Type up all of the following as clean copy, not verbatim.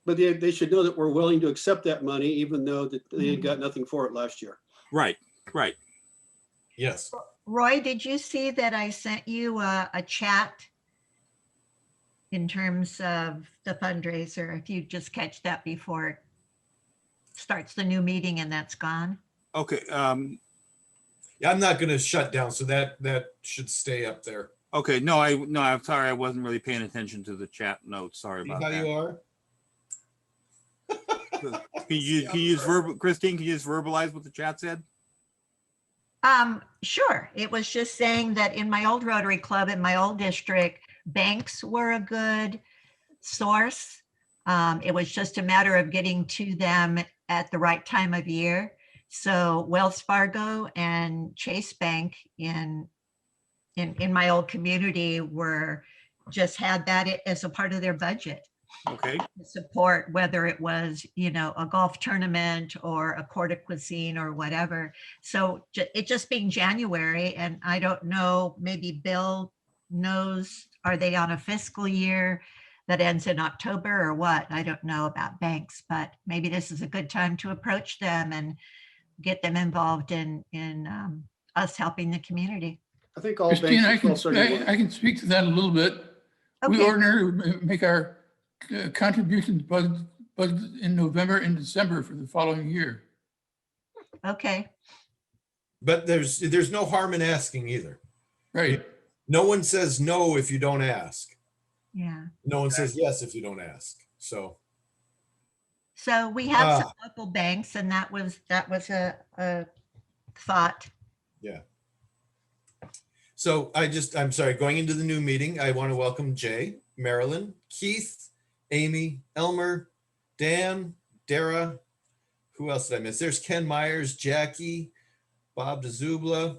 But they should know that we're willing to accept that money, even though that they had got nothing for it last year. Right. Yes. Roy, did you see that I sent you a chat in terms of the fundraiser? If you just catch that before it starts the new meeting and that's gone. Okay. Yeah, I'm not going to shut down, so that should stay up there. Okay. No, I'm sorry. I wasn't really paying attention to the chat notes. Sorry See about how that. you are? Can you use Christine, can you just verbalize what the chat said? Sure. It was just saying that in my old Rotary Club, in my old district, banks were a good source. It was just a matter of getting to them at the right time of year. So Wells Fargo and Chase Bank in my old community were just had that as a part of their budget. Okay. Support, whether it was, a golf tournament or a court of cuisine or whatever. So it just being January, and I don't know, maybe Bill knows, are they on a fiscal year that ends in October or what? I don't know about banks, but maybe this is a good time to approach them and get them involved in us helping the community. I think all Christine, banks. I can speak to that a little bit. We Okay. ordinarily make our contributions budget in November and December for the following year. Okay. But there's no harm in asking either. Right. No one says no if you don't ask. Yeah. No one says yes if you don't ask. So We have some local banks, and that was a thought. yeah. So I'm sorry, going into the new meeting, I want to welcome Jay, Marilyn, Keith, Amy, Elmer, Dan, Dara. Who else did I miss? There's Ken Myers, Jackie, Bob DeZubla,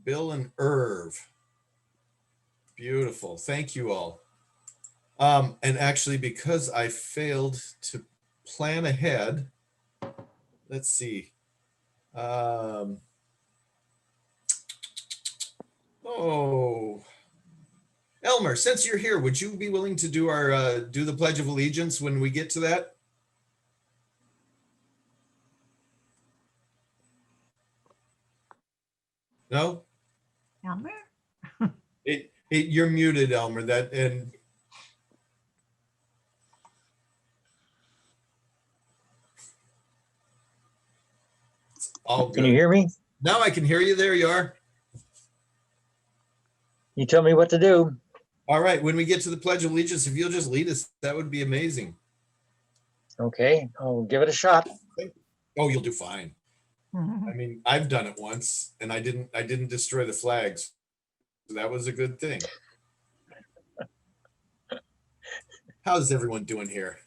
Bill and Irv. Beautiful. Thank you all. And actually, because I failed to plan ahead, let's see. Elmer, since you're here, would you be willing to do our do the Pledge of Allegiance when we get to that? No? Elmer? You're muted, Elmer. It's all good. Can you hear me? Now I can hear you. There you are. You tell me what to do. All right. When we get to the Pledge of Allegiance, if you'll just lead us, that would be amazing. Okay, I'll give it a shot. Oh, you'll do fine. I mean, I've done it once, and I didn't destroy the flags. So that was a good thing. How's everyone doing here?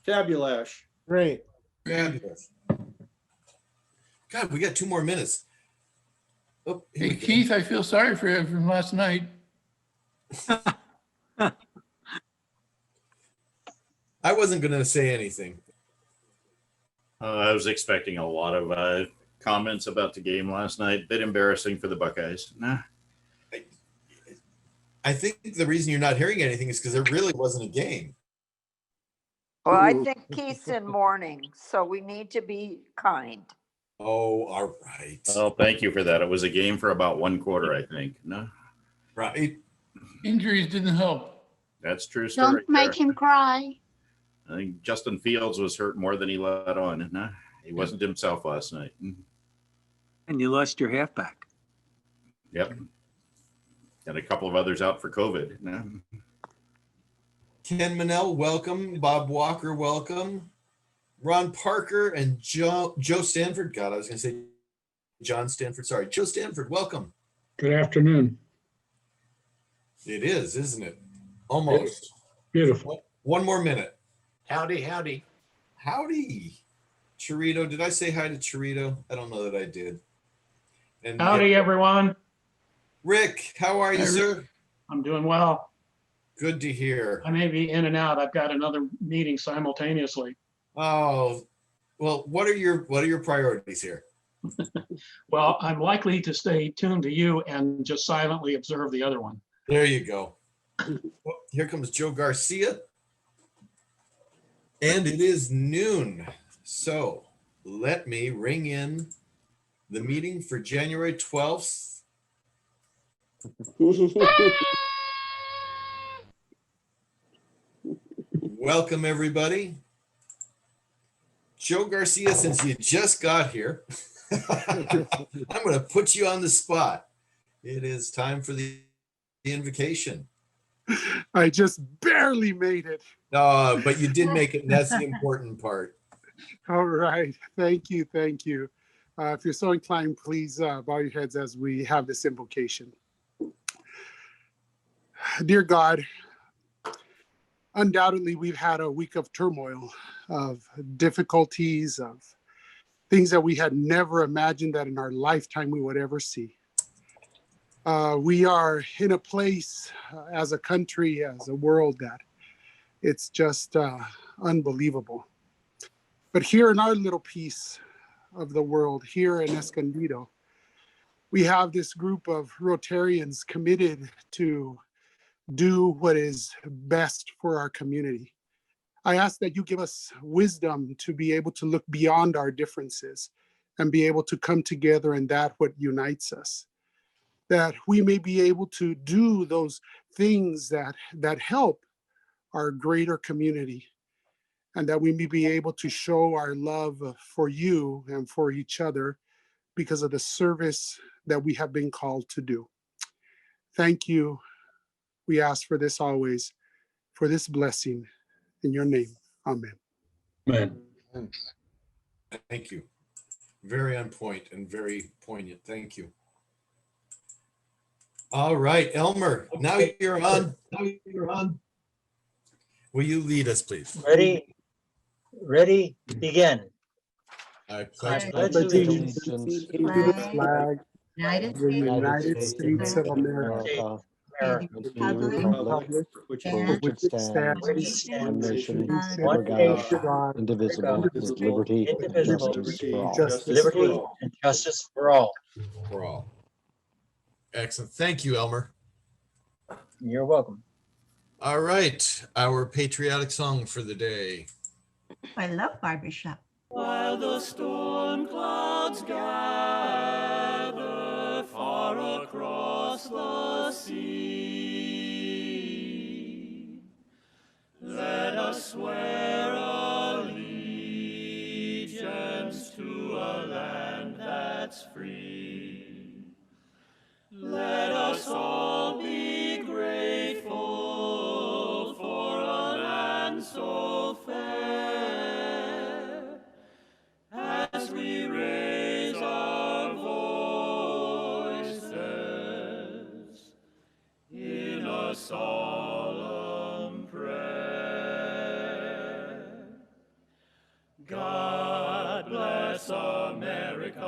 Fabulous. Great. Fabulous. God, we got 2 more minutes. Oh, here Hey, we go. Keith, I feel sorry for you from last night. I wasn't going to say anything. I was expecting a lot of comments about the game last night. Bit embarrassing for the Buckeyes. Nah. I think the reason you're not hearing anything is because there really wasn't a game. Well, I think Keith's in mourning, so we need to be kind. Oh, all right. Oh, thank you for that. It was a game for about 1 quarter, I think. No, Right. Injuries didn't help. that's true story. Don't make him cry. I think Justin Fields was hurt more than he let on. No, he wasn't himself last night. And you lost your halfback. Yep. And a couple of others out for COVID. No. Ken Manell, welcome. Bob Walker, welcome. Ron Parker and Joe Stanford. God, I was going to say John Stanford. Sorry, Joe Stanford, welcome. Good afternoon. It is, isn't it? Almost. Beautiful. 1 more minute. Howdy, howdy. Howdy. Chirito, did I say hi to Chirito? I don't know that I did. And Howdy, everyone. Rick, how are you, Hi, sir? I'm doing well. Good to hear. I may be in and out. I've got another meeting simultaneously. Oh, well, what are your priorities here? Well, I'm likely to stay tuned to you and just silently observe the other one. There you go. Oh, here comes Joe Garcia. And it is noon. So let me ring in the meeting for January 12th. Welcome, everybody. Joe Garcia, since you just got here, I'm going to put you on the spot. It is time for the invocation. I just barely made it. But you did make it, and that's the important part. All right. Thank you. Thank you. If you're so inclined, please bow your heads as we have this invocation. Dear God, undoubtedly, we've had a week of turmoil, of difficulties, of things that we had never imagined that in our lifetime we would ever see. We are in a place as a country, as a world, that it's just unbelievable. But here in our little piece of the world, here in Escondido, we have this group of Rotarians committed to do what is best for our community. I ask that you give us wisdom to be able to look beyond our differences and be able to come together in that what unites us. That we may be able to do those things that help our greater community, and that we may be able to show our love for you and for each other because of the service that we have been called to do. Thank you. We ask for this always, for this blessing in your name. Amen. Amen. Thank you. Very on point and very poignant. Thank you. All right, Elmer, now you're on. Will you lead us, please? Ready, begin. I pledge pledge allegiance allegiance to the flag United of the States United States of America, America, and the and the republic republic Which for for which it stands, one nation, one nation, one under nation, God, indivisible, with indivisible, justice for liberty all. and justice for all. for all. Excellent. Thank you, Elmer. You're welcome. All right, our patriotic song for the day. I love barbershop. While the storm clouds gather far across the sea, let us swear allegiance to a land that's free. Let us all be grateful for a land so fair, as we raise our voices in a solemn prayer. God bless America,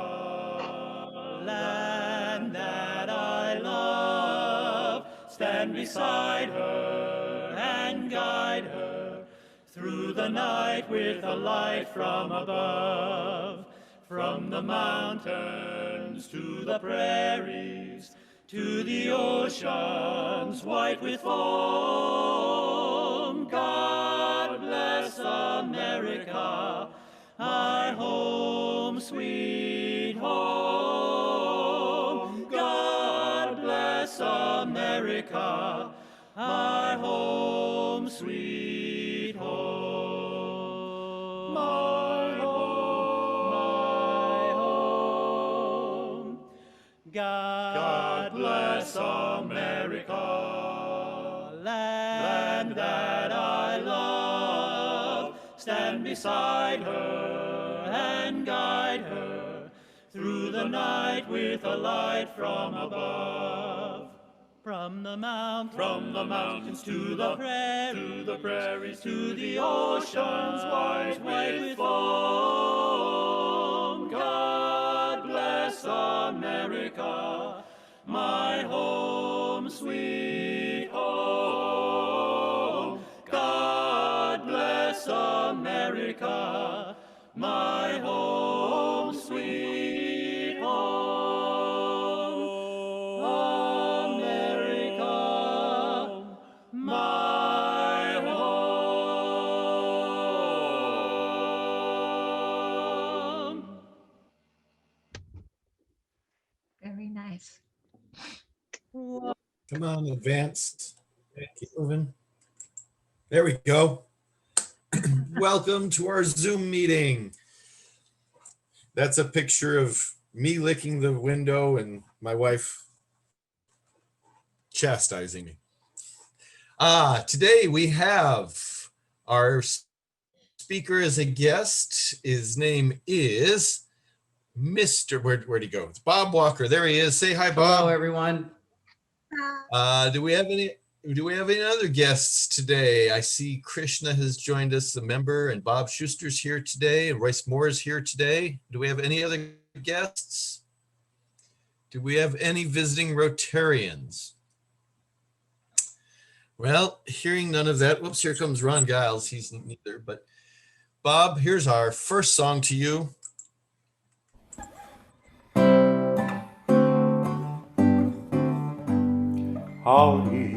land that I love. Stand beside her and guide her through the night with a light from above. From the mountains to the prairies, to the oceans white with foam. God bless America, our home, sweet home. God bless America, our home, sweet home. My home, my home. God bless America, land that I love. Stand beside her and guide her through the night with a light from above. From the mountains to the prairies, to the oceans white with foam. God bless America, my home, sweet home. God bless America, my home, sweet home. America, Come on, advance. Keep moving. There we go. Welcome to our Zoom meeting. That's a picture of me licking the window and my wife chastising me. Today we have our speaker as a guest. His name is Mr. Where'd he go? It's Bob Walker. There he is. Say hi, Bob. Hello, everyone. Do we have any other guests today? I see Krishna has joined us, a member, and Bob Schuster's here today, and Royce Moore is here today. Do we have any other guests? Do we have any visiting Rotarians? Well, hearing none of that, whoops, here comes Ron Giles. He's neither, but Bob, here's our first song to you. Howdy,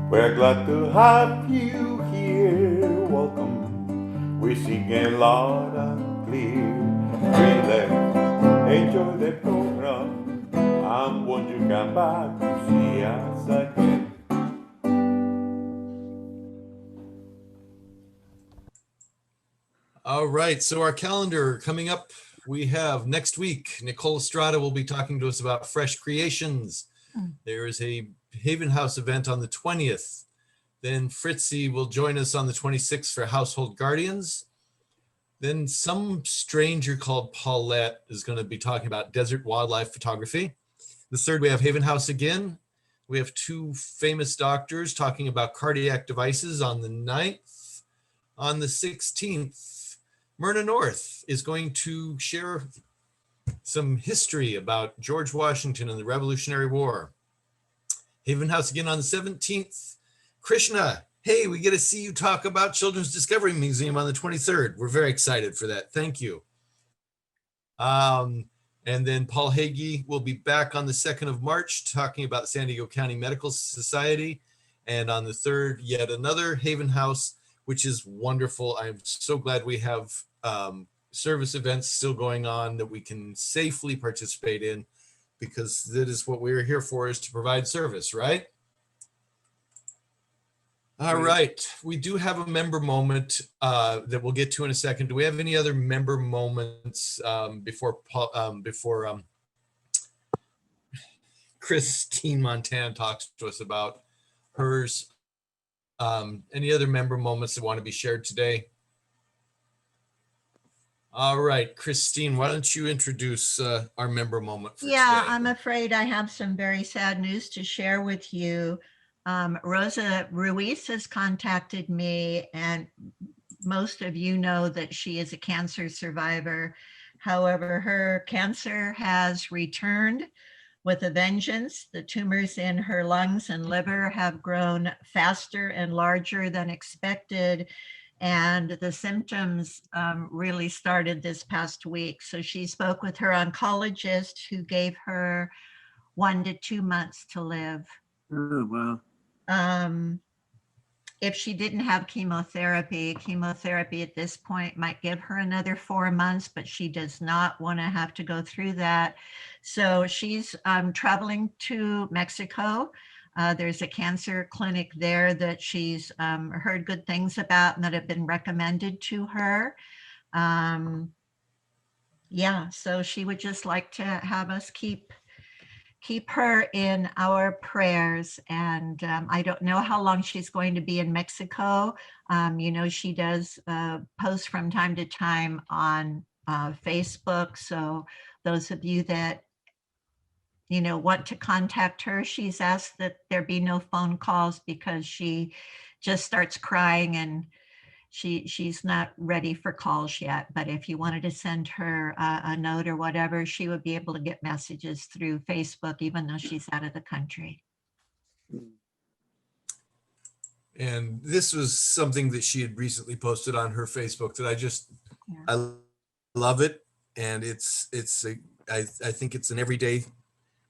we're glad to have you here. Welcome, we sing a loud and clear. Relax, enjoy the program, and won't you come back to see us again? All right, so our calendar coming up, we have next week, Nicole Estrada will be talking to us about fresh creations. There is a Haven House event on the 20th. Then Fritzy will join us on the 26th for Household Guardians. Then some stranger called Paulette is going to be talking about desert wildlife photography. The 3rd, we have Haven House again. We have 2 famous doctors talking about cardiac devices on the 9th. On the 16th, Myrna North is going to share some history about George Washington and the Revolutionary War. Haven House again on the 17th. Krishna, hey, we get to see you talk about Children's Discovery Museum on the 23rd. We're very excited for that. Thank you. And then Paul Hagee will be back on the 2nd of March talking about San Diego County Medical Society. And on the 3rd, yet another Haven House, which is wonderful. I'm so glad we have service events still going on that we can safely participate in, because that is what we're here for, is to provide service, right? All right, we do have a member moment that we'll get to in a second. Do we have any other member moments before Christine Montan talks to us about hers? Any other member moments that want to be shared today? All right, Christine, why don't you introduce our member moment for Yeah, today? I'm afraid I have some very sad news to share with you. Rosa Ruiz has contacted me, and most of you know that she is a cancer survivor. However, her cancer has returned with a vengeance. The tumors in her lungs and liver have grown faster and larger than expected. And the symptoms really started this past week. So she spoke with her oncologist, who gave her 1 to 2 months to live. Oh, wow. If she didn't have chemotherapy at this point might give her another 4 months, but she does not want to have to go through that. So she's traveling to Mexico. There's a cancer clinic there that she's heard good things about and that have been recommended to her. Yeah, so she would just like to have us keep her in our prayers. And I don't know how long she's going to be in Mexico. You know, she does post from time to time on Facebook. So those of you that, you know, want to contact her, she's asked that there be no phone calls because she just starts crying and she's not ready for calls yet. But if you wanted to send her a note or whatever, she would be able to get messages through Facebook, even though she's out of the country. And this was something that she had recently posted on her Facebook that I love it. And I think it's an everyday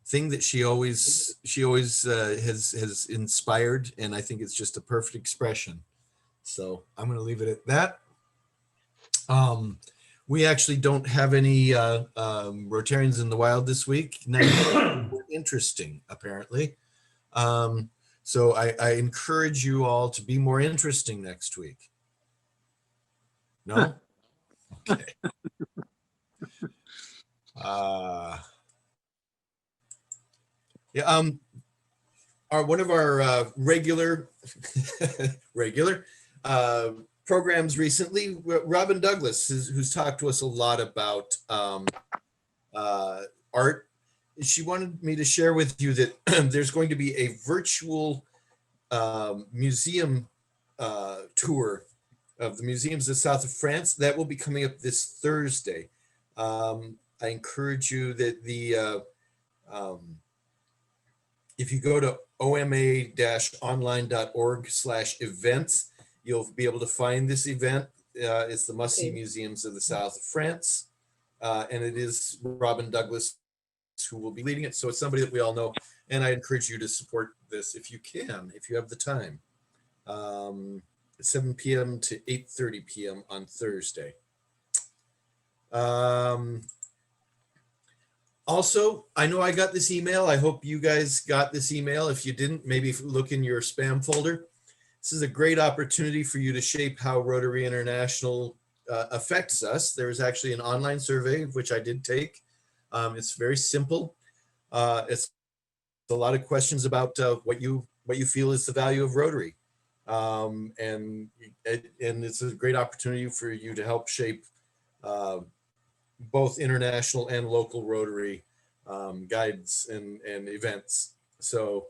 thing that she always has inspired. And I think it's just a perfect expression. So I'm going to leave it at that. We actually don't have any Rotarians in the wild this week. None were interesting, apparently. So I encourage you all to be more interesting next week. No? Okay. Yeah, one of our regular programs recently, Robin Douglas, who's talked to us a lot about art. She wanted me to share with you that there's going to be a virtual museum tour of the museums of the south of France that will be coming up this Thursday. I encourage you that if you go to oma-online.org/events, you'll be able to find this event. It's the must-see museums of the south of France. And it is Robin Douglas who will be leading it. So it's somebody that we all know. And I encourage you to support this if you can, if you have the time. 7 p.m. to 8:30 p.m. on Thursday. Also, I know I got this email. I hope you guys got this email. If you didn't, maybe look in your spam folder. This is a great opportunity for you to shape how Rotary International affects us. There's actually an online survey, which I did take. It's very simple. It's a lot of questions about what you feel is the value of Rotary. And it's a great opportunity for you to help shape both international and local Rotary guides and events. So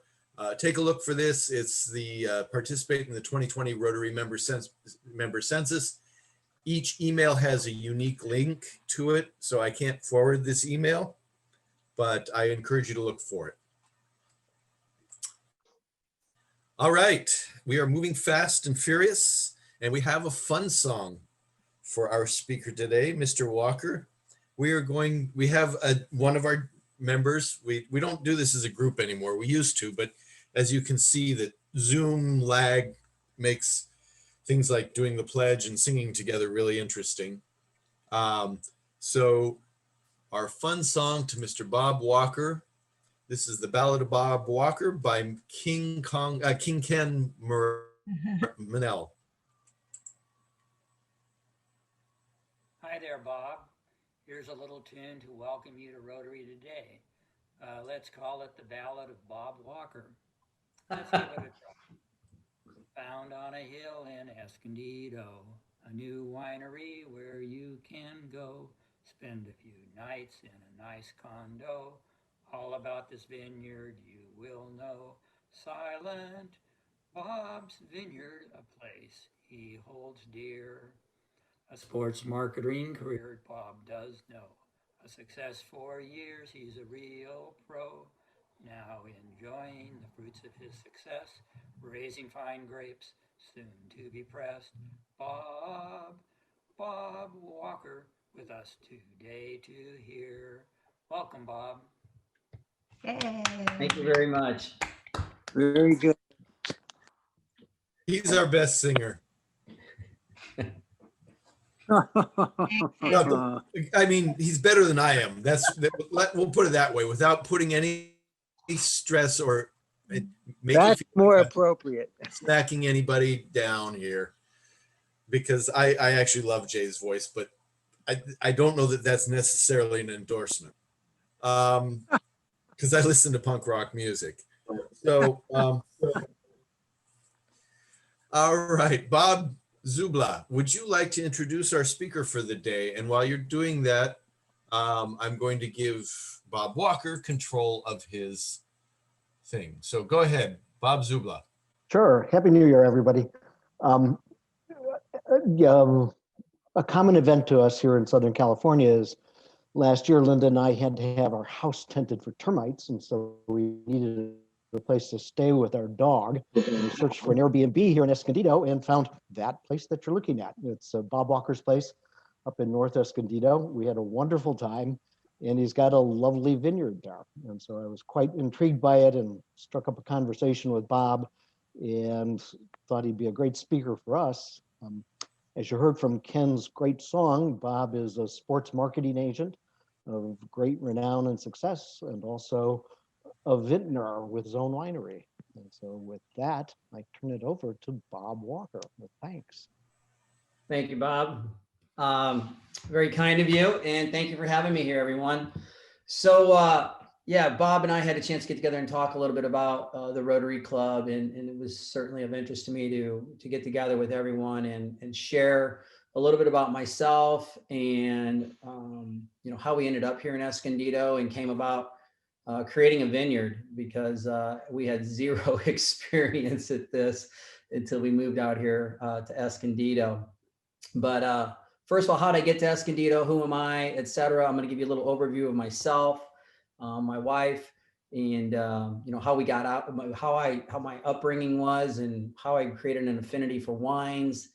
take a look for this. It's the participate in the 2020 Rotary member census. Each email has a unique link to it, so I can't forward this email, but I encourage you to look for it. All right, we are moving fast and furious, and we have a fun song for our speaker today, Mr. Walker. We have one of our members. We don't do this as a group anymore. We used to, but as you can see, that Zoom lag makes things like doing the pledge and singing together really interesting. So our fun song to Mr. Bob Walker. This is the Ballad of Bob Walker by King Ken Manel. Hi there, Bob. Here's a little tune to welcome you to Rotary today. Let's call it the Ballad of Bob Walker. Let's give it a try. Found on a hill in Escondido, a new winery where you can go spend a few nights in a nice condo. All about this vineyard you will know. Silent Bob's Vineyard, a place he holds dear. A sports marketing career Bob does know. A success for years, he's a real pro. Now enjoying the fruits of his success, raising fine grapes, soon to be pressed. Bob Walker with us today to hear. Welcome, Bob. Yay. Thank you very much. Very good. He's our best singer. No, I mean, he's better than I am. We'll put it that way, without putting any stress or That's more appropriate. smacking anybody down here, because I actually love Jay's voice, but I don't know that that's necessarily an endorsement, because I listen to punk rock music. So all right, Bob Zubla, would you like to introduce our speaker for the day? And while you're doing that, I'm going to give Bob Walker control of his thing. So go ahead, Bob Zubla. Sure. Happy New Year, everybody. A common event to us here in Southern California is last year, Linda and I had to have our house tented for termites. And so we needed a place to stay with our dog. And we searched for an Airbnb here in Escondido and found that place that you're looking at. It's Bob Walker's place up in North Escondido. We had a wonderful time, and he's got a lovely vineyard there. And so I was quite intrigued by it and struck up a conversation with Bob and thought he'd be a great speaker for us. As you heard from Ken's great song, Bob is a sports marketing agent of great renown and success, and also a vintner with his own winery. And so with that, I turn it over to Bob Walker with thanks. Thank you, Bob. Very kind of you, and thank you for having me here, everyone. So yeah, Bob and I had a chance to get together and talk a little bit about the Rotary Club, and it was certainly of interest to me to get together with everyone and share a little bit about myself and you know, how we ended up here in Escondido and came about creating a vineyard, because we had zero experience at this until we moved out here to Escondido. But first of all, how did I get to Escondido? Who am I, etc. I'm going to give you a little overview of myself, my wife, and you know, how we got out, how my upbringing was, and how I created an affinity for wines,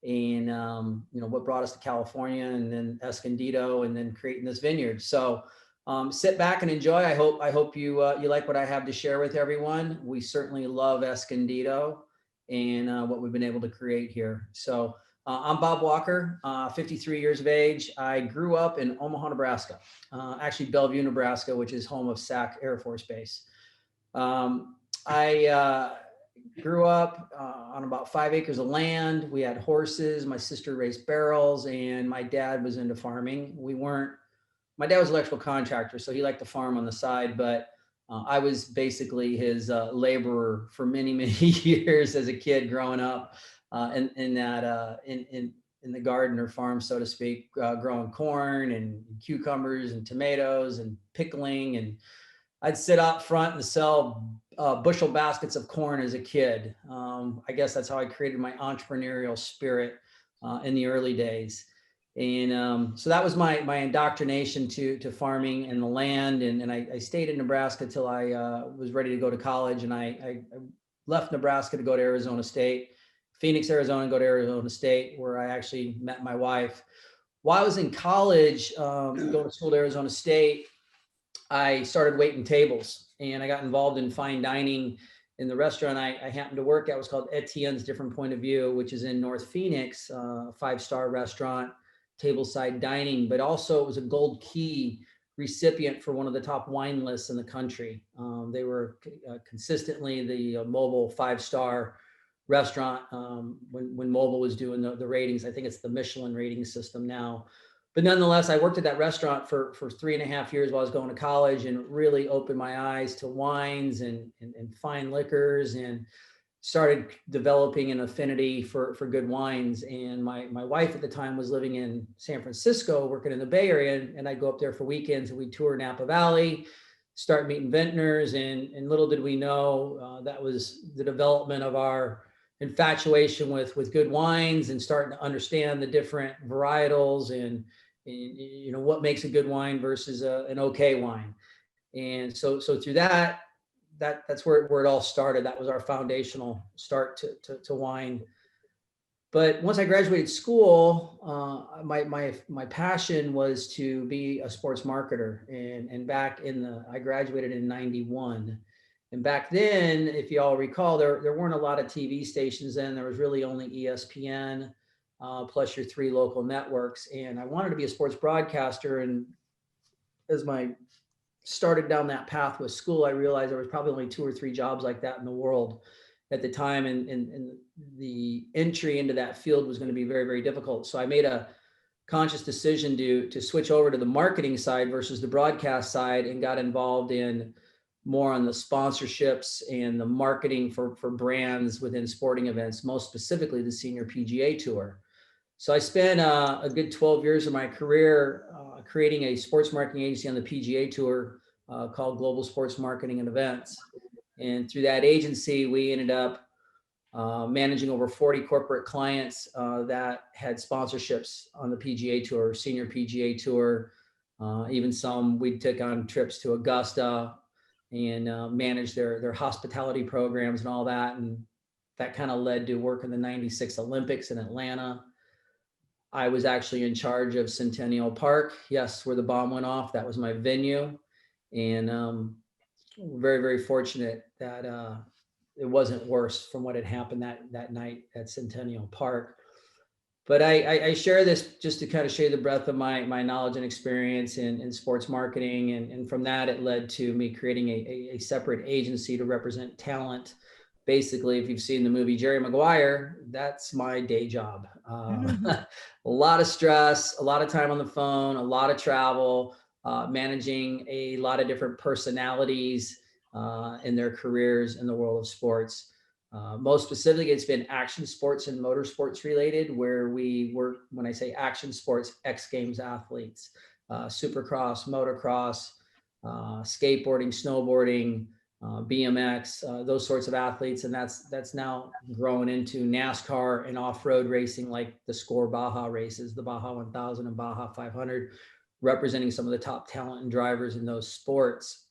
and you know, what brought us to California, and then Escondido, and then creating this vineyard. So sit back and enjoy. I hope you you like what I have to share with everyone. We certainly love Escondido and what we've been able to create here. So I'm Bob Walker, 53 years of age. I grew up in Omaha, Nebraska, actually Bellevue, Nebraska, which is home of SAC Air Force Base. I grew up on about 5 acres of land. We had horses. My sister raised barrels, and my dad was into farming. My dad was an electrical contractor, so he liked to farm on the side, but I was basically his laborer for many, many years as a kid growing up in the garden or farm, so to speak, growing corn and cucumbers and tomatoes and pickling. And I'd sit out front and sell bushel baskets of corn as a kid. I guess that's how I created my entrepreneurial spirit in the early days. And so that was my indoctrination to farming and the land. And I stayed in Nebraska till I was ready to go to college. And I left Nebraska to go to Arizona State, Phoenix, Arizona, and go to Arizona State, where I actually met my wife. While I was in college, going to school to Arizona State, I started waiting tables, and I got involved in fine dining in the restaurant I happened to work at. Was called Etienne's Different Point of View, which is in North Phoenix, 5-star restaurant, tableside dining, but also it was a Gold Key recipient for one of the top wine lists in the country. They were consistently the mobile 5-star restaurant when mobile was doing the ratings. I think it's the Michelin rating system now. But nonetheless, I worked at that restaurant for 3.5 years while I was going to college, and really opened my eyes to wines and fine liquors, and started developing an affinity for good wines. And my wife at the time was living in San Francisco, working in the Bay Area, and I'd go up there for weekends, and we'd tour Napa Valley, start meeting vintners, and little did we know that was the development of our infatuation with good wines, and starting to understand the different varietals and you know, what makes a good wine versus an okay wine. And so through that's where it all started. That was our foundational start to wine. But once I graduated school, my passion was to be a sports marketer. And I graduated in 91. And back then, if you all recall, there weren't a lot of TV stations then. There was really only ESPN, plus your 3 local networks. And I wanted to be a sports broadcaster. And as my started down that path with school, I realized there was probably only 2 or 3 jobs like that in the world at the time. And the entry into that field was going to be very, very difficult. So I made a conscious decision to switch over to the marketing side versus the broadcast side, and got involved in more on the sponsorships and the marketing for brands within sporting events, most specifically the Senior PGA Tour. So I spent a good 12 years of my career creating a sports marketing agency on the PGA Tour called Global Sports Marketing and Events. And through that agency, we ended up managing over 40 corporate clients that had sponsorships on the PGA Tour, Senior PGA Tour, even some we'd take on trips to Augusta and manage their hospitality programs and all that. And that kind of led to work in the 96 Olympics in Atlanta. I was actually in charge of Centennial Park, yes, where the bomb went off. That was my venue. And very, very fortunate that it wasn't worse from what had happened that night at Centennial Park. But I share this just to kind of share the breadth of my knowledge and experience in sports marketing. And from that, it led to me creating a separate agency to represent talent. Basically, if you've seen the movie Jerry Maguire, that's my day job. A lot of stress, a lot of time on the phone, a lot of travel, managing a lot of different personalities in their careers in the world of sports. Most specifically, it's been action sports and motorsports related, where we work, when I say action sports, X Games athletes, supercross, motocross, skateboarding, snowboarding, BMX, those sorts of athletes. And that's now grown into NASCAR and off-road racing, like the Score Baja races, the Baja 1000 and Baja 500, representing some of the top talent and drivers in those sports.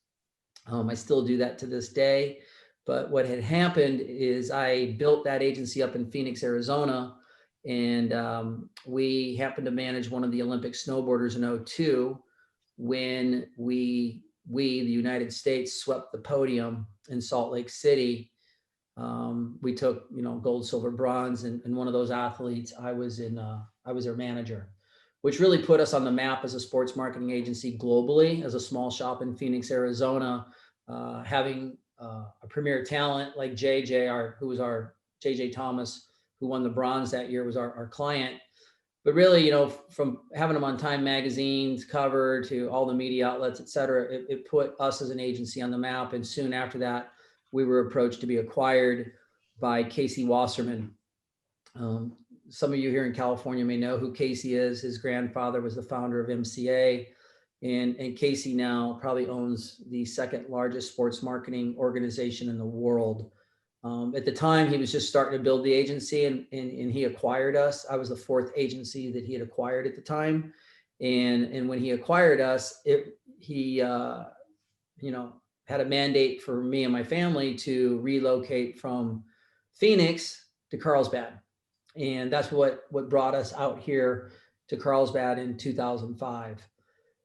I still do that to this day. But what had happened is I built that agency up in Phoenix, Arizona, and we happened to manage one of the Olympic snowboarders in 2002 when we, the United States, swept the podium in Salt Lake City. We took, gold, silver, bronze, and one of those athletes, I was their manager, which really put us on the map as a sports marketing agency globally, as a small shop in Phoenix, Arizona, having a premier talent like JJ Thomas, who won the bronze that year, was our client. But really, from having him on Time Magazine's cover to all the media outlets, et cetera, it put us as an agency on the map. And soon after that, we were approached to be acquired by Casey Wasserman. Some of you here in California may know who Casey is. His grandfather was the founder of MCA. And Casey now probably owns the second largest sports marketing organization in the world. At the time, he was just starting to build the agency, and he acquired us. I was the fourth agency that he had acquired at the time. And when he acquired us, he had a mandate for me and my family to relocate from Phoenix to Carlsbad. And that's what brought us out here to Carlsbad in 2005.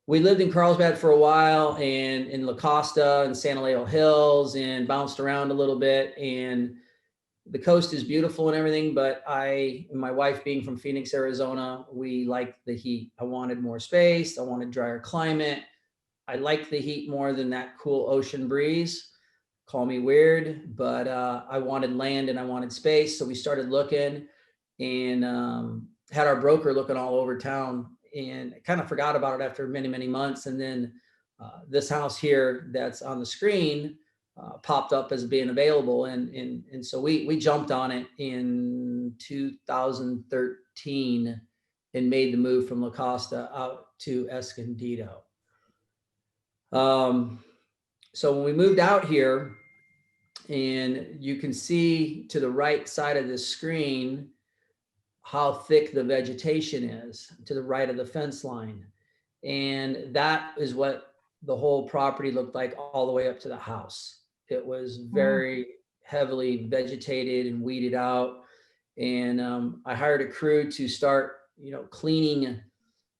We lived in Carlsbad for a while, and in La Costa and San Elijo Hills, and bounced around a little bit. And the coast is beautiful and everything, but I and my wife, being from Phoenix, Arizona, we liked the heat. I wanted more space. I wanted drier climate. I liked the heat more than that cool ocean breeze. Call me weird, but I wanted land and I wanted space. So we started looking, and had our broker looking all over town, and kind of forgot about it after many, many months. And then this house here that's on the screen popped up as being available. And so we jumped on it in 2013 and made the move from La Costa out to Escondido. So when we moved out here, and you can see to the right side of this screen how thick the vegetation is to the right of the fence line. And that is what the whole property looked like all the way up to the house. It was very heavily vegetated and weeded out. And I hired a crew to start, cleaning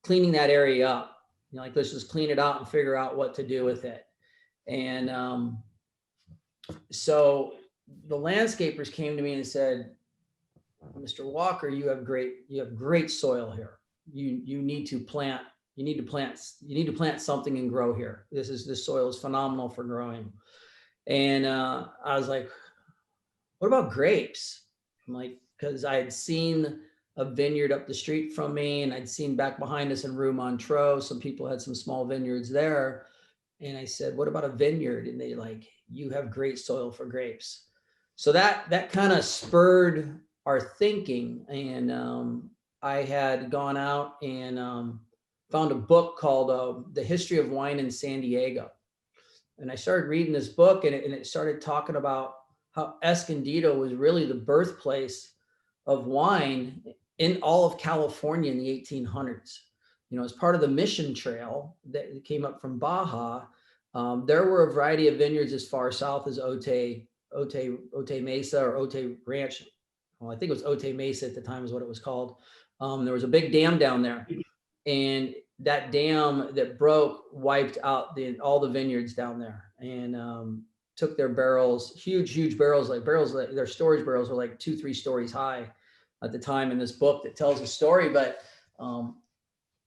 that area up. Like, let's just clean it out and figure out what to do with it. And so the landscapers came to me and said, Mr. Walker, you have great soil here. You need to plant something and grow here. This soil is phenomenal for growing. And I was like, what about grapes? I'm like, because I had seen a vineyard up the street from me, and I'd seen back behind us in Rue Montreux, some people had some small vineyards there. And I said, what about a vineyard? And they like, you have great soil for grapes. So that kind of spurred our thinking. And I had gone out and found a book called The History of Wine in San Diego. And I started reading this book, and it started talking about how Escondido was really the birthplace of wine in all of California in the 1800s. As part of the Mission Trail that came up from Baja, there were a variety of vineyards as far south as Otay Mesa or Otay Ranch. Well, I think it was Otay Mesa at the time is what it was called. There was a big dam down there, and that dam that broke wiped out all the vineyards down there, and took their barrels, huge barrels, like their storage barrels were like 2-3 stories high, at the time in this book that tells a story, but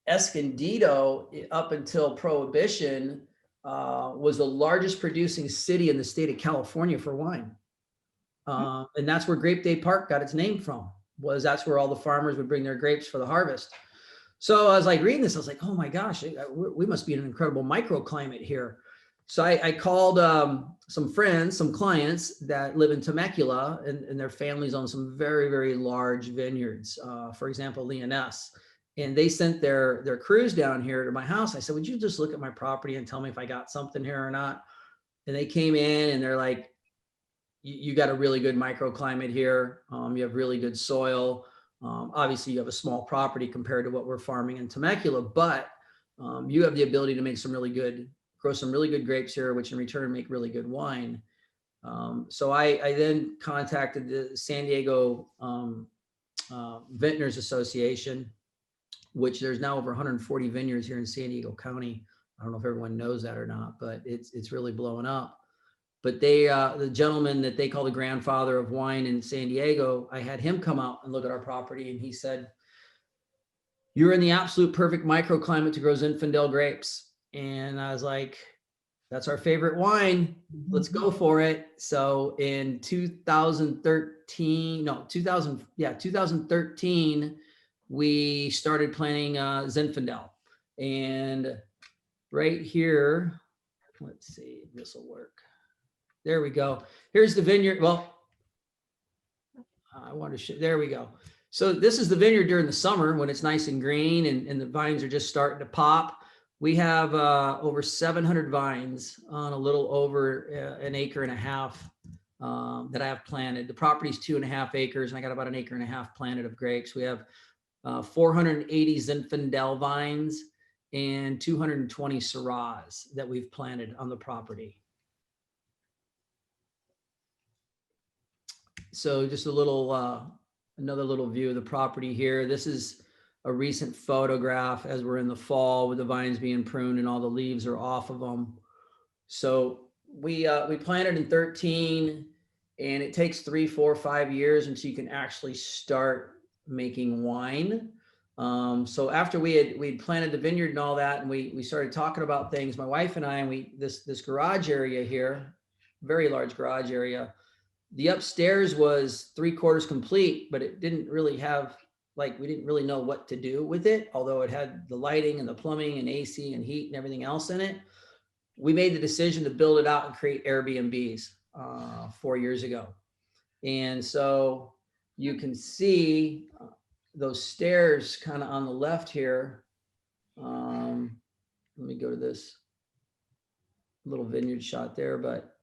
Escondido, up until Prohibition, was the largest producing city in the state of California for wine. And that's where Grape Day Park got its name from, that's where all the farmers would bring their grapes for the harvest. So I was like reading this, I was like, oh my gosh, we must be in an incredible microclimate here. So I called some friends, some clients that live in Temecula, and their families own some very, very large vineyards. For example, Leoness. And they sent their crews down here to my house. I said, would you just look at my property and tell me if I got something here or not? And they came in and they're like, you got a really good microclimate here. You have really good soil. Obviously you have a small property compared to what we're farming in Temecula, but you have the ability to make grow some really good grapes here, which in return make really good wine. So I then contacted the San Diego Vintners Association, which there's now over 140 vineyards here in San Diego County. I don't know if everyone knows that or not, but it's really blowing up. But the gentleman that they call the grandfather of wine in San Diego, I had him come out and look at our property, and he said, you're in the absolute perfect microclimate to grow Zinfandel grapes. And I was like, that's our favorite wine. Let's go for it. So in 2013, we started planting Zinfandel. And right here, let's see if this will work. There we go. Here's the vineyard. Well, I want to show, there we go. So this is the vineyard during the summer when it's nice and green and the vines are just starting to pop. We have over 700 vines on a little over an acre and a half that I have planted. The property's 2.5 acres, and I got about 1.5 acres planted of grapes. We have 480 Zinfandel vines and 220 Syrahs that we've planted on the property. So just a little, another little view of the property here. This is a recent photograph as we're in the fall with the vines being pruned and all the leaves are off of them. So we planted in 13, and it takes 3, 4, 5 years until you can actually start making wine. So after we'd planted the vineyard and all that, and we started talking about things, my wife and I, and this garage area here, very large garage area. The upstairs was 3/4 complete, but it didn't really have, we didn't really know what to do with it, although it had the lighting and the plumbing and AC and heat and everything else in it. We made the decision to build it out and create Airbnbs 4 years ago. And so you can see those stairs kind of on the left here. Let me go to this little vineyard shot there, but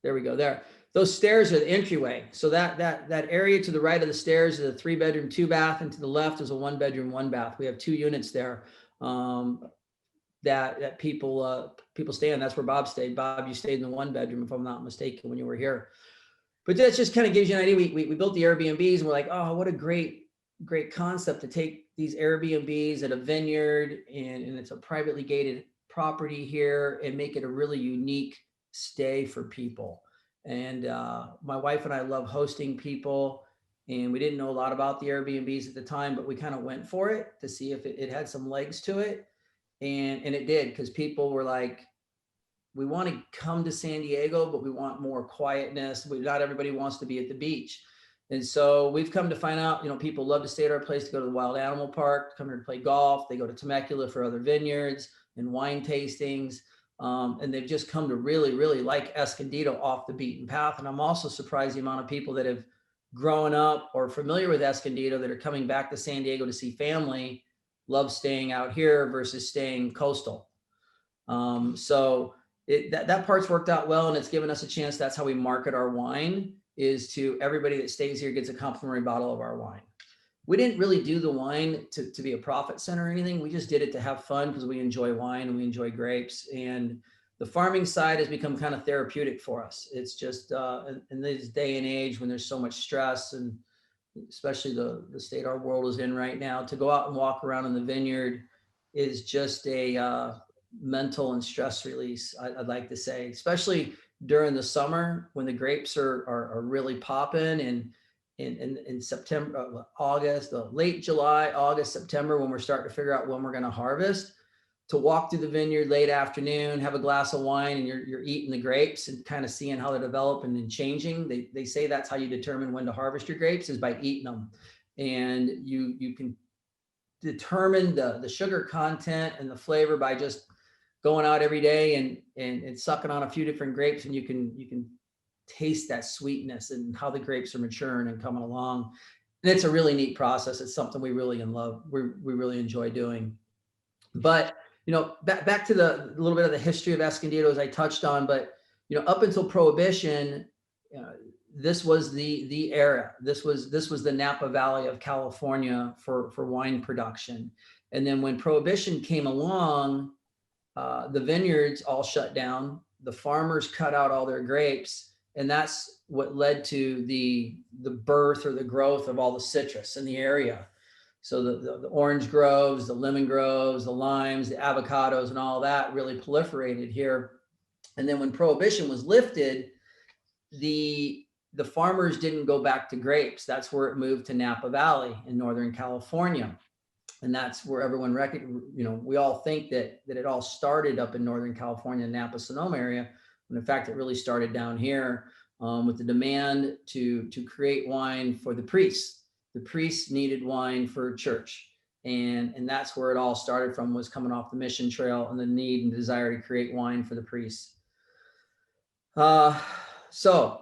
there we go there. Those stairs are the entryway. So that area to the right of the stairs is a 3-bedroom, 2-bath, and to the left is a 1-bedroom, 1-bath. We have 2 units there that people stay in. That's where Bob stayed. Bob, you stayed in the 1-bedroom, if I'm not mistaken, when you were here. But that just kind of gives you an idea. We built the Airbnbs, and we're like, oh, what a great concept to take these Airbnbs at a vineyard, and it's a privately gated property here, and make it a really unique stay for people. And my wife and I love hosting people, and we didn't know a lot about the Airbnbs at the time, but we kind of went for it to see if it had some legs to it. And it did, because people were like, we want to come to San Diego, but we want more quietness. Not everybody wants to be at the beach. And so we've come to find out, people love to stay at our place to go to the wild animal park, come here to play golf. They go to Temecula for other vineyards and wine tastings. And they've just come to really, really like Escondido off the beaten path. And I'm also surprised the amount of people that have grown up or familiar with Escondido that are coming back to San Diego to see family love staying out here versus staying coastal. So that part's worked out well, and it's given us a chance. That's how we market our wine, is to everybody that stays here gets a complimentary bottle of our wine. We didn't really do the wine to be a profit center or anything. We just did it to have fun because we enjoy wine and we enjoy grapes. And the farming side has become kind of therapeutic for us. It's just in this day and age when there's so much stress, and especially the state our world is in right now, to go out and walk around in the vineyard is just a mental and stress release, I'd like to say, especially during the summer when the grapes are really popping, in September, August, late July, August, September, when we're starting to figure out when we're going to harvest, to walk through the vineyard late afternoon, have a glass of wine, and you're eating the grapes and kind of seeing how they're developing and changing. They say that's how you determine when to harvest your grapes, is by eating them. And you can determine the sugar content and the flavor by just going out every day and sucking on a few different grapes, and you can taste that sweetness and how the grapes are maturing and coming along. And it's a really neat process. It's something we really we really enjoy doing. But back to the little bit of the history of Escondido, as I touched on. But up until Prohibition, this was the era. This was the Napa Valley of California for wine production. And then when Prohibition came along, the vineyards all shut down. The farmers cut out all their grapes, and that's what led to the birth or the growth of all the citrus in the area. So the orange groves, the lemon groves, the limes, the avocados, and all that really proliferated here. And then when Prohibition was lifted, the farmers didn't go back to grapes. That's where it moved to Napa Valley in Northern California. And that's where everyone we all think that it all started up in Northern California, Napa Sonoma area. When in fact, it really started down here with the demand to create wine for the priests. The priests needed wine for church. And that's where it all started from, was coming off the mission trail and the need and desire to create wine for the priests. So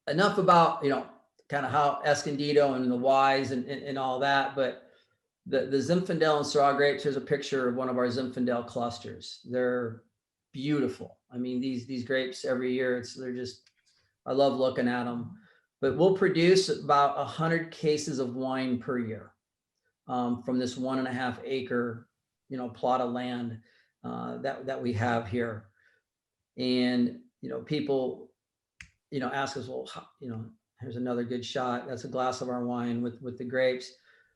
enough about, kind of how Escondido and the whys and all that, but the Zinfandel and Syrah grapes, here's a picture of one of our Zinfandel clusters. They're beautiful. I mean, these grapes every year, I love looking at them. But we'll produce about 100 cases of wine per year from this 1.5 acre, plot of land that we have here. And, people, ask us, well, here's another good shot. That's a glass of our wine with the grapes.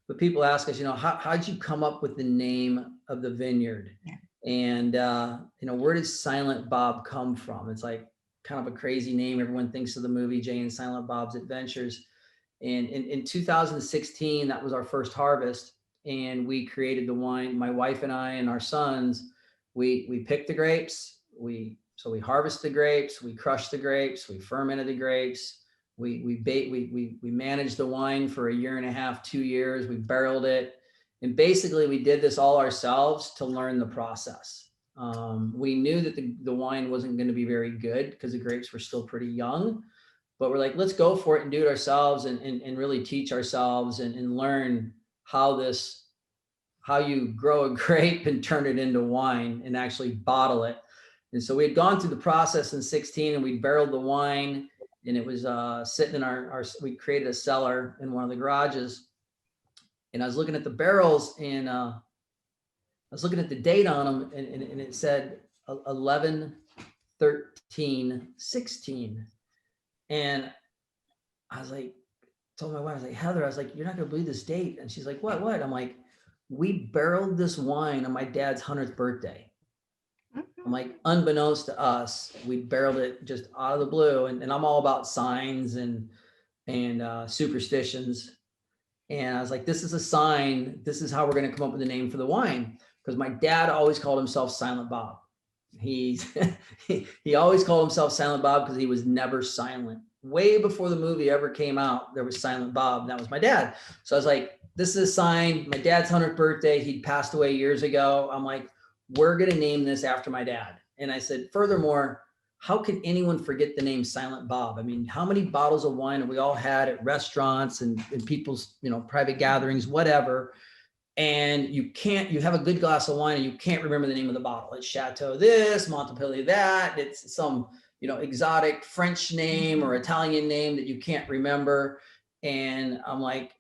But people ask us, how'd you come up with the name of the vineyard? And, where does Silent Bob come from? It's like kind of a crazy name. Everyone thinks of the movie Jay and Silent Bob's Adventures. And in 2016, that was our first harvest. And we created the wine. My wife and I and our sons, we picked the grapes. So we harvest the grapes, we crush the grapes, we fermented the grapes. We managed the wine for 1.5 years, 2 years. We barreled it. And basically we did this all ourselves to learn the process. We knew that the wine wasn't going to be very good because the grapes were still pretty young, but we're like, let's go for it and do it ourselves and really teach ourselves and learn how you grow a grape and turn it into wine and actually bottle it. And so we had gone through the process in 2016 and we barreled the wine, and it was sitting in we created a cellar in one of the garages. And I was looking at the barrels and I was looking at the date on them, and it said 11, 13, 16. And I was like, told my wife, I was like, Heather, I was like, you're not gonna believe this date. And she's like, what? I'm like, we barreled this wine on my dad's 100th birthday. I'm like, unbeknownst to us, we barreled it just out of the blue. And I'm all about signs and superstitions. And I was like, this is a sign. This is how we're going to come up with a name for the wine. Because my dad always called himself Silent Bob. He always called himself Silent Bob because he was never silent. Way before the movie ever came out, there was Silent Bob, and that was my dad. So I was like, this is a sign. My dad's 100th birthday. He'd passed away years ago. I'm like, we're going to name this after my dad. And I said, furthermore, how can anyone forget the name Silent Bob? I mean, how many bottles of wine have we all had at restaurants and people's, private gatherings, whatever. And you have a good glass of wine and you can't remember the name of the bottle. It's Chateau this, Montpellier that. It's some, exotic French name or Italian name that you can't remember. And I'm like,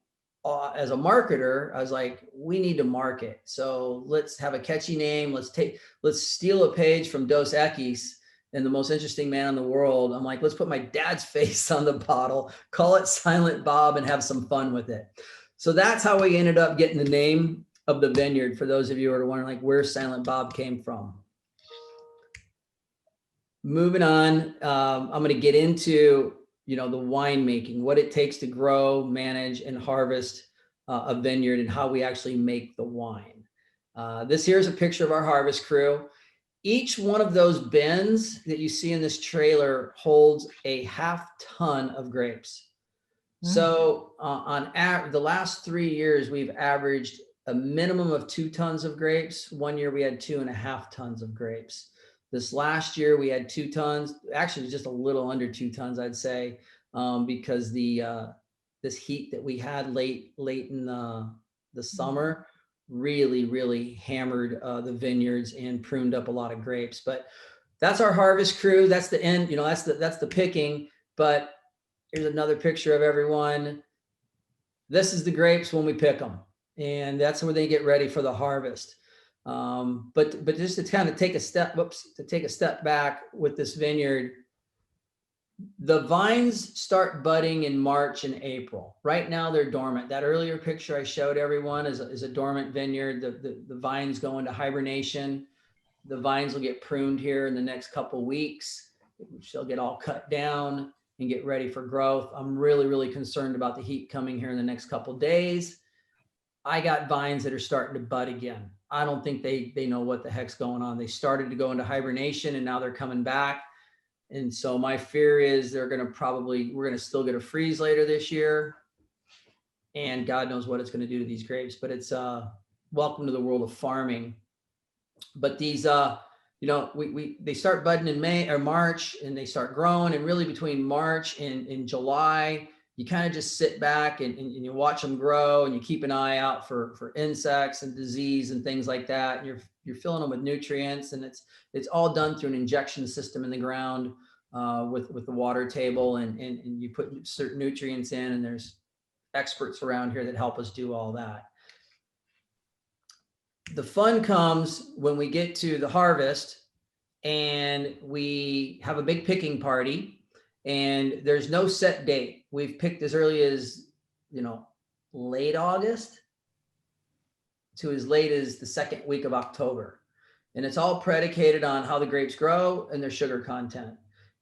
as a marketer, I was like, we need to market. So let's have a catchy name. Let's steal a page from Dos Equis and The Most Interesting Man in the World. I'm like, let's put my dad's face on the bottle, call it Silent Bob, and have some fun with it. So that's how we ended up getting the name of the vineyard, for those of you who are wondering, like, where Silent Bob came from. Moving on, I'm going to get into the winemaking, what it takes to grow, manage, and harvest a vineyard, and how we actually make the wine. This here is a picture of our harvest crew. Each one of those bins that you see in this trailer holds a ½ ton of grapes. So on the last 3 years, we've averaged a minimum of 2 tons of grapes. One year we had 2.5 tons of grapes. This last year we had 2 tons, actually just a little under 2 tons, I'd say, because this heat that we had late in the summer really hammered the vineyards and pruned up a lot of grapes. But that's our harvest crew. That's the end, that's the picking. But here's another picture of everyone. This is the grapes when we pick them, and that's where they get ready for the harvest. But just to kind of take a step back with this vineyard, the vines start budding in March and April. Right now they're dormant. That earlier picture I showed everyone is a dormant vineyard. The vines go into hibernation. The vines will get pruned here in the next couple of weeks. They'll get all cut down and get ready for growth. I'm really concerned about the heat coming here in the next couple of days. I got vines that are starting to bud again. I don't think they know what the heck's going on. They started to go into hibernation and now they're coming back. And so my fear is we're going to still get a freeze later this year. And God knows what it's going to do to these grapes, but it's welcome to the world of farming. But these, they start budding in May or March, and they start growing. And really between March and July, you kind of just sit back and you watch them grow, and you keep an eye out for insects and disease and things like that. And you're filling them with nutrients, and it's all done through an injection system in the ground with the water table, and you put certain nutrients in, and there's experts around here that help us do all that. The fun comes when we get to the harvest and we have a big picking party, and there's no set date. We've picked as early as, late August to as late as the second week of October. And it's all predicated on how the grapes grow and their sugar content.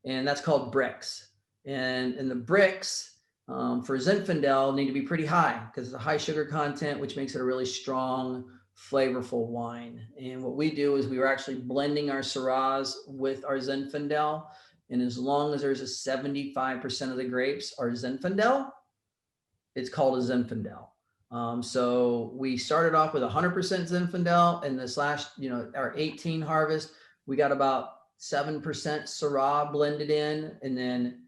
And that's called bricks. And the bricks for Zinfandel need to be pretty high because it's a high sugar content, which makes it a really strong, flavorful wine. And what we do is we were actually blending our Syrahs with our Zinfandel. And as long as there's a 75% of the grapes are Zinfandel, it's called a Zinfandel. So we started off with 100% Zinfandel, and this last, our 18 harvest, we got about 7% Syrah blended in. And then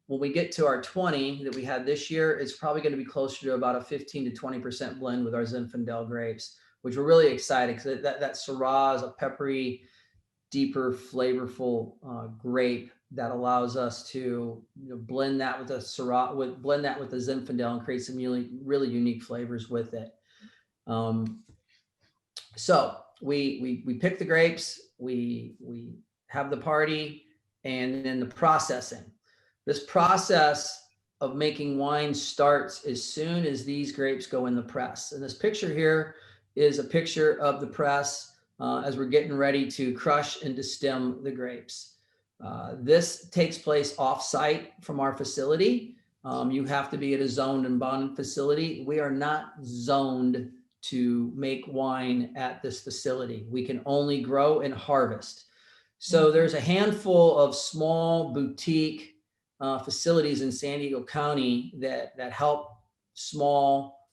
when we get to our 20 that we had this year, it's probably going to be closer to about a 15 to 20% blend with our Zinfandel grapes, which we're really excited because that Syrah is a peppery, deeper, flavorful grape that allows us to blend that with the Syrah, blend that with the Zinfandel, and create some really unique flavors with it. So we pick the grapes, we have the party, and then the processing. This process of making wine starts as soon as these grapes go in the press. And this picture here is a picture of the press as we're getting ready to crush and destem the grapes. This takes place off-site from our facility. You have to be at a zoned and bonded facility. We are not zoned to make wine at this facility. We can only grow and harvest. So there's a handful of small boutique facilities in San Diego County that help small,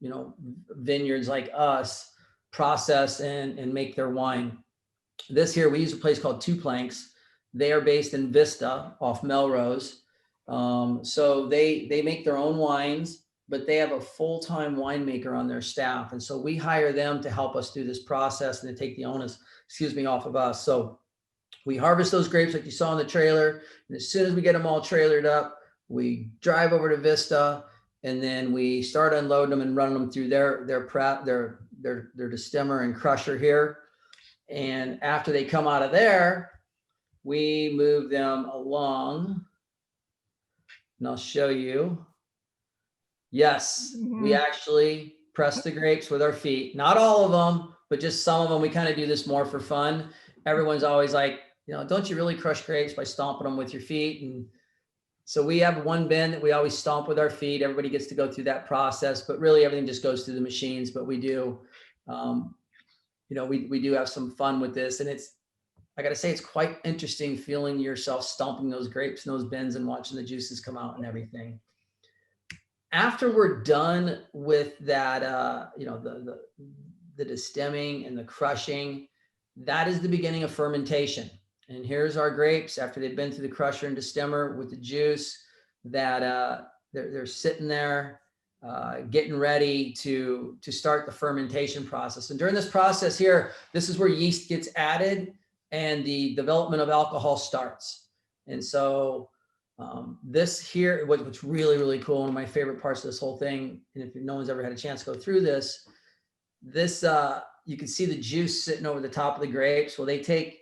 vineyards like us process and make their wine. This here, we use a place called Two Planks. They are based in Vista off Melrose. So they make their own wines, but they have a full-time winemaker on their staff. And so we hire them to help us through this process and to take the onus, off of us. So we harvest those grapes like you saw in the trailer. And as soon as we get them all trailered up, we drive over to Vista, and then we start unloading them and running them through their destemmer and crusher here. And after they come out of there, we move them along. And I'll show you. Yes, we actually press the grapes with our feet. Not all of them, but just some of them. We kind of do this more for fun. Everyone's always like, don't you really crush grapes by stomping them with your feet? And So we have one bin that we always stomp with our feet. Everybody gets to go through that process, but really everything just goes through the machines. But we do, we do have some fun with this, and I got to say, it's quite interesting feeling yourself stomping those grapes in those bins and watching the juices come out and everything. After we're done with that, the destemming and the crushing, that is the beginning of fermentation. And here's our grapes after they've been through the crusher and destemmer with the juice that they're sitting there getting ready to start the fermentation process. And during this process here, this is where yeast gets added and the development of alcohol starts. And so this here, what's really, really cool, one of my favorite parts of this whole thing, and if no one's ever had a chance to go through this, you can see the juice sitting over the top of the grapes. Well, they take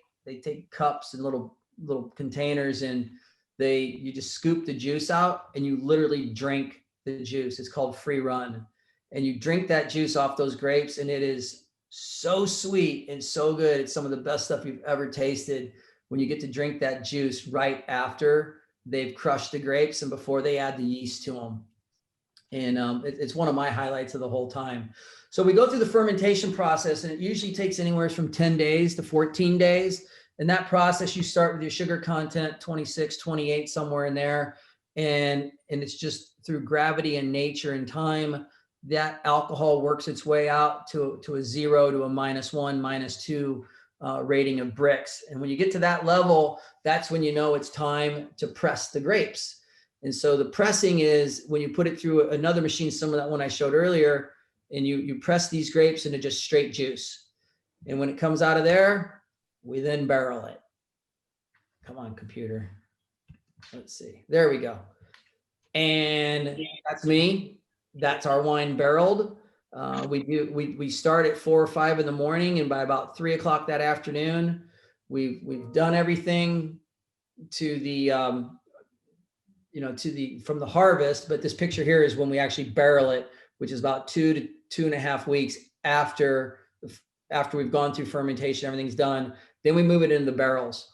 cups and little containers, and you just scoop the juice out and you literally drink the juice. It's called free run. And you drink that juice off those grapes, and it is so sweet and so good. It's some of the best stuff you've ever tasted when you get to drink that juice right after they've crushed the grapes and before they add the yeast to them. And it's one of my highlights of the whole time. So we go through the fermentation process, and it usually takes anywhere from 10 days to 14 days. In that process, you start with your sugar content, 26, 28, somewhere in there. And it's just through gravity and nature and time, that alcohol works its way out to a 0 to a -1, -2 rating of bricks. And when you get to that level, that's when you know it's time to press the grapes. And so the pressing is when you put it through another machine, similar to that one I showed earlier, and you press these grapes into just straight juice. And when it comes out of there, we then barrel it. Come on, computer. Let's see. There we go. And that's me. That's our wine barreled. We start at 4 or 5 in the morning, and by about 3 o'clock that afternoon, we've done everything to the from the harvest. But this picture here is when we actually barrel it, which is about 2 to 2.5 weeks after we've gone through fermentation, everything's done. Then we move it into the barrels.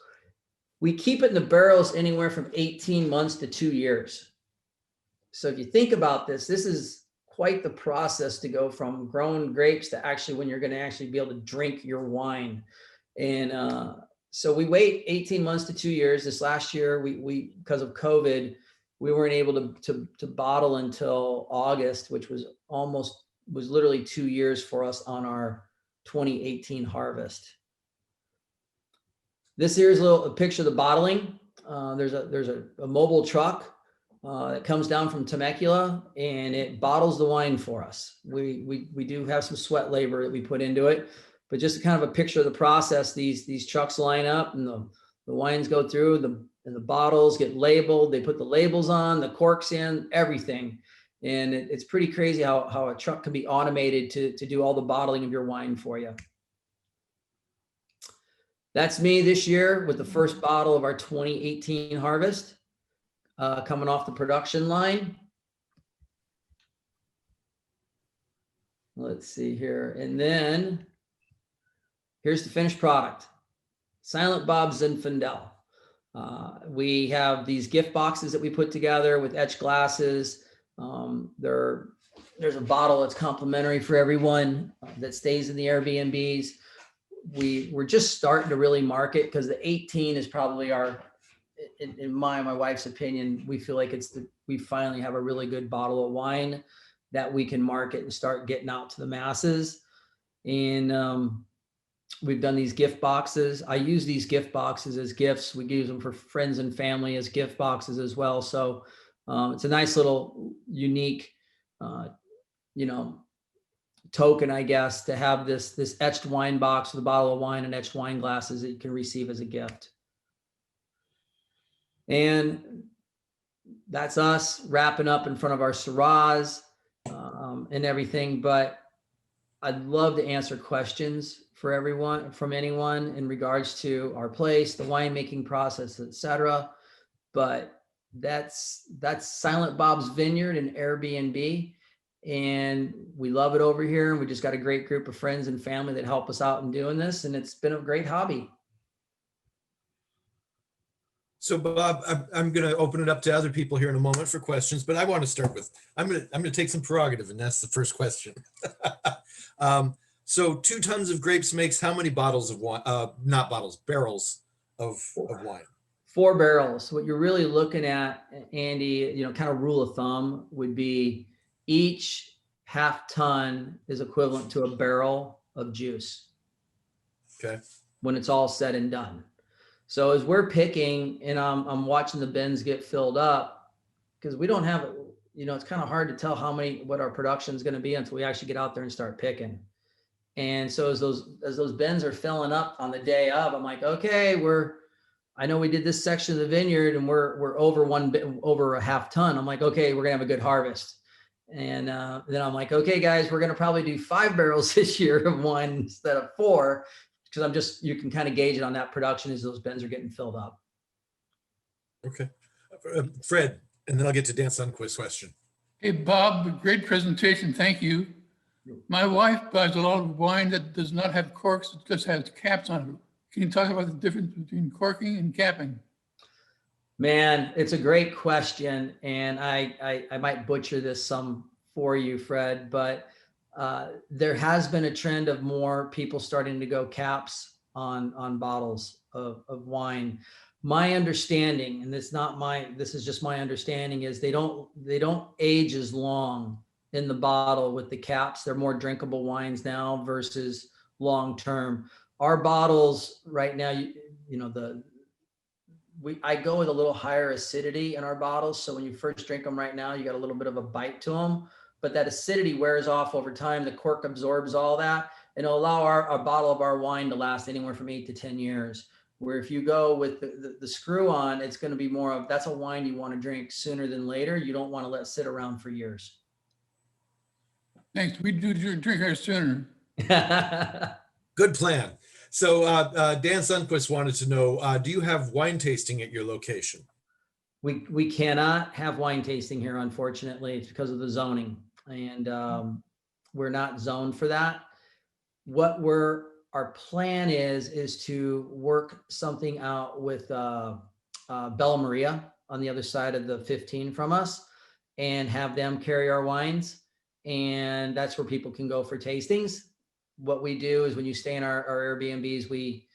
We keep it in the barrels anywhere from 18 months to 2 years. So if you think about this is quite the process to go from growing grapes to actually when you're going to actually be able to drink your wine. And so we wait 18 months to 2 years. This last year, we because of COVID, we weren't able to bottle until August, which was literally 2 years for us on our 2018 harvest. This here is a picture of the bottling. There's a mobile truck that comes down from Temecula, and it bottles the wine for us. We do have some sweat labor that we put into it, but just kind of a picture of the process. These trucks line up, and the wines go through, and the bottles get labeled. They put the labels on, the corks in, everything. And it's pretty crazy how a truck can be automated to do all the bottling of your wine for you. That's me this year with the first bottle of our 2018 harvest coming off the production line. Let's see here. And then here's the finished product. Silent Bob Zinfandel. We have these gift boxes that we put together with etched glasses. There's a bottle that's complimentary for everyone that stays in the Airbnbs. We're just starting to really market because the 18 is probably in my wife's opinion, we feel like we finally have a really good bottle of wine that we can market and start getting out to the masses. And we've done these gift boxes. I use these gift boxes as gifts. We use them for friends and family as gift boxes as well. So it's a nice little unique, token, I guess, to have this etched wine box with a bottle of wine and etched wine glasses that you can receive as a gift. And that's us wrapping up in front of our Syrahs and everything. But I'd love to answer questions from anyone in regards to our place, the winemaking process, etc. But that's Silent Bob's Vineyard and Airbnb. And we love it over here. And we just got a great group of friends and family that help us out in doing this. And it's been a great hobby. So Bob, I'm going to open it up to other people here in a moment for questions, but I want to start with, I'm going to take some prerogative, and that's the first question. So 2 tons of grapes makes how many bottles of wine, not bottles, barrels of wine? 4 barrels. What you're really looking at, Andy, kind of rule of thumb would be each half ton is equivalent to a barrel of juice. Okay. When it's all said and done. So as we're picking, and I'm watching the bins get filled up, because we don't have, it's kind of hard to tell what our production is going to be until we actually get out there and start picking. And so as those bins are filling up on the day of, I'm like, okay, I know we did this section of the vineyard and we're over a half ton. I'm like, okay, we're gonna have a good harvest. And then I'm like, okay, guys, we're gonna probably do 5 barrels this year of wine instead of 4, because you can kind of gauge it on that production as those bins are getting filled up. Okay. Fred, and then I'll get to Dan Sundquist's question. Hey, Bob, great presentation. Thank you. My wife buys a lot of wine that does not have corks. It just has caps on it. Can you talk about the difference between corking and capping? Man, it's a great question. And I might butcher this some for you, Fred, but there has been a trend of more people starting to go caps on bottles of wine. My understanding, and this is just my understanding, is they don't age as long in the bottle with the caps. They're more drinkable wines now versus long-term. Our bottles right now, I go with a little higher acidity in our bottles. So when you first drink them right now, you got a little bit of a bite to them, but that acidity wears off over time. The cork absorbs all that, and it'll allow our bottle of our wine to last anywhere from 8 to 10 years. Where if you go with the screw on, it's going to be more of, that's a wine you want to drink sooner than later. You don't want to let it sit around for years. Thanks. We do drink ours sooner. Good plan. So Dan Sundquist wanted to know, do you have wine tasting at your location? We cannot have wine tasting here, unfortunately. It's because of the zoning, and we're not zoned for that. Our plan is to work something out with Bella Maria on the other side of the 15 from us, and have them carry our wines. And that's where people can go for tastings. What we do is when you stay in our Airbnbs, we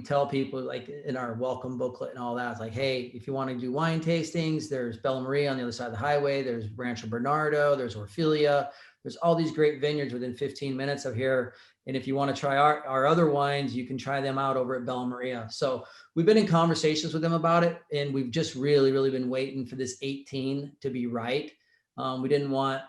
tell people, like in our welcome booklet and all that, it's like, hey, if you want to do wine tastings, there's Bella Maria on the other side of the highway, there's Rancho Bernardo, there's Orfilia, there's all these great vineyards within 15 minutes of here. And if you want to try our other wines, you can try them out over at Bella Maria. So we've been in conversations with them about it, and we've just really, really been waiting for this 18 to be right. We didn't want,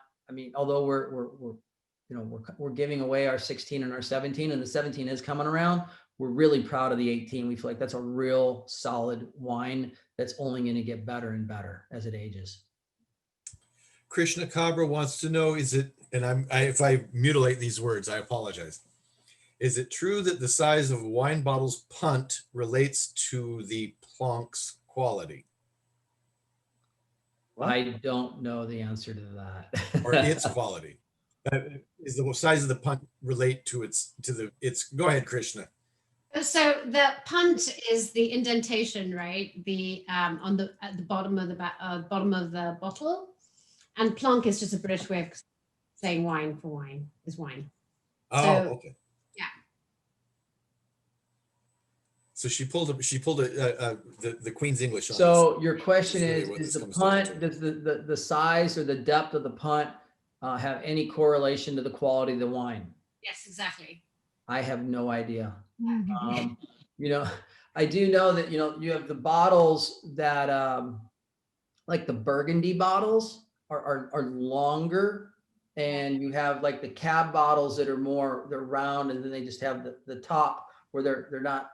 although we're giving away our 16 and our 17, and the 17 is coming around, we're really proud of the 18. We feel like that's a real solid wine that's only going to get better and better as it ages. Krishna Kabra wants to know, is it, and if I mutilate these words, I apologize. Is it true that the size of a wine bottle's punt relates to the plank's quality? I don't know the answer to that. Or its quality. Is the size of the punt relate to its, go ahead, Krishna. So the punt is the indentation, right? At the bottom of the bottle, and plonk is just a British way of saying wine for wine is wine. Oh, so, okay. Yeah. So she pulled the Queen's English on So this. your question That's really what is this the comes down punt, to. does the size or the depth of the punt have any correlation to the quality of the wine? Yes, exactly. I have no idea. I do know that, you have the bottles that, like the Burgundy bottles are longer, and you have like the cab bottles that are they're round, and then they just have the top where they're not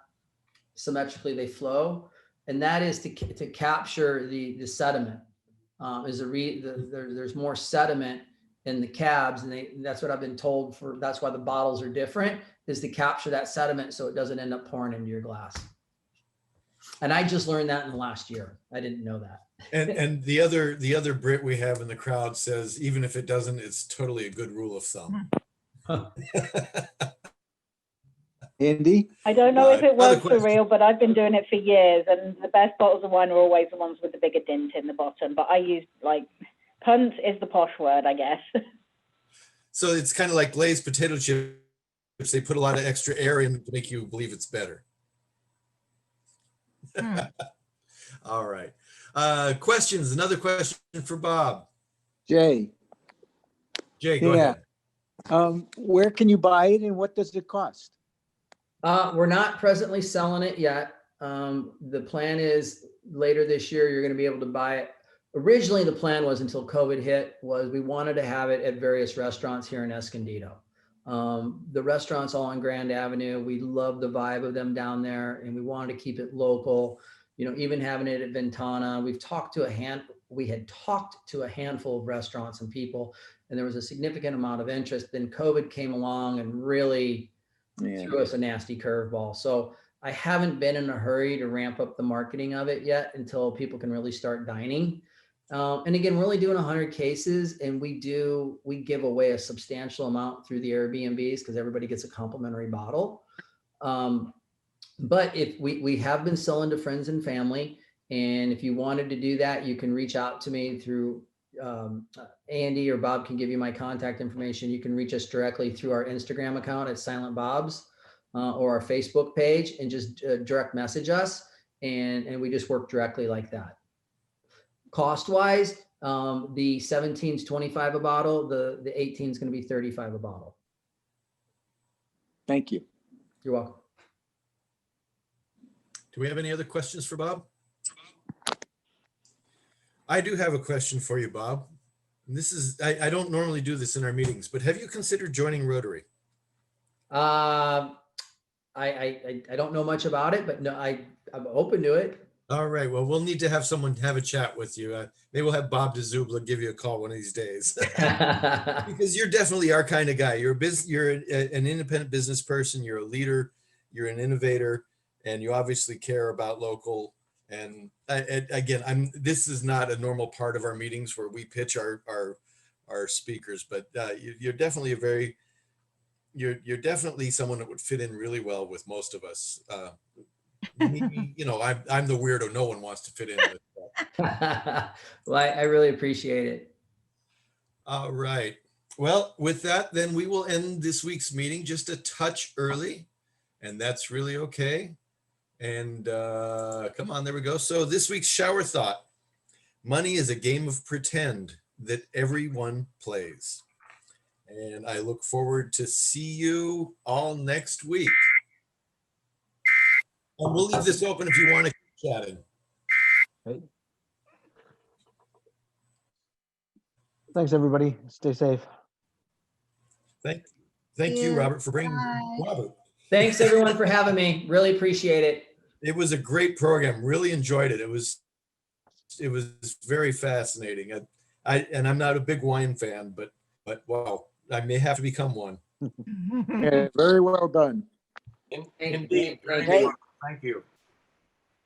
symmetrically, they flow. And that is to capture the sediment. There's more sediment in the cabs, and that's what I've been told that's why the bottles are different, is to capture that sediment so it doesn't end up pouring into your glass. And I just learned that in the last year. I didn't know that. And the other Brit we have in the crowd says, even if it doesn't, it's totally a good rule of thumb. Andy? I don't know if it Other works for question. real, but I've been doing it for years, and the best bottles of wine are always the ones with the bigger dint in the bottom. But I use like punt is the posh word, I guess. So it's kind of like glazed potato chips. They put a lot of extra air in to make you believe it's better. All right. Questions. Another question for Bob. Jay? Jay, go Yeah. ahead. Where can you buy it and what does it cost? We're not presently selling it yet. The plan is later this year, you're going to be able to buy it. Originally, the plan was until COVID hit was we wanted to have it at various restaurants here in Escondido. The restaurants all on Grand Avenue. We love the vibe of them down there and we wanted to keep it local, you know, even having it at Ventana. We had talked to a handful of restaurants and people, and there was a significant amount of interest. Then COVID came along and really threw us a nasty curveball. So I haven't been in a hurry to ramp up the marketing of it yet until people can really start dining. And again, we're only doing 100 cases, and we give away a substantial amount through the Airbnbs because everybody gets a complimentary bottle. But if we have been selling to friends and family, and if you wanted to do that, you can reach out to me through Andy or Bob can give you my contact information. You can reach us directly through our Instagram account at Silent Bob's or our Facebook page and just direct message us. And we just work directly like that. Cost wise, the 17 is 25 a bottle. The 18 is going to be 35 a bottle. Thank you. You're welcome. Do we have any other questions for Bob? I do have a question for you, Bob. And this is, I don't normally do this in our meetings, but have you considered joining Rotary? I don't know much about it, but no, I'm open to it. All right. Well, we'll need to have someone have a chat with you. Maybe we'll have Bob DeZubla give you a call one of these days. Because you're definitely our kind of guy. You're an independent business person. You're a leader. You're an innovator, and you obviously care about local. And again, this is not a normal part of our meetings where we pitch our speakers, but you're definitely you're definitely someone that would fit in really well with most of us. Maybe, you know, I'm the weirdo no one wants to fit in with. Well, I really appreciate it. All right. Well, with that, then we will end this week's meeting just a touch early, and that's really okay. And come on, there we go. So this week's shower thought: money is a game of pretend that everyone plays. And I look forward to see you all next week. And we'll leave this open if you want to keep chatting. Right. Thanks, everybody. Stay safe. Thank you, Robert, for bringing Robert. Thanks everyone for having me. Really appreciate it. It was a great program. Really enjoyed it. It was very fascinating. I'm not a big wine fan, but wow, I may have to become one. Yeah, very well done. Indeed. Thank you.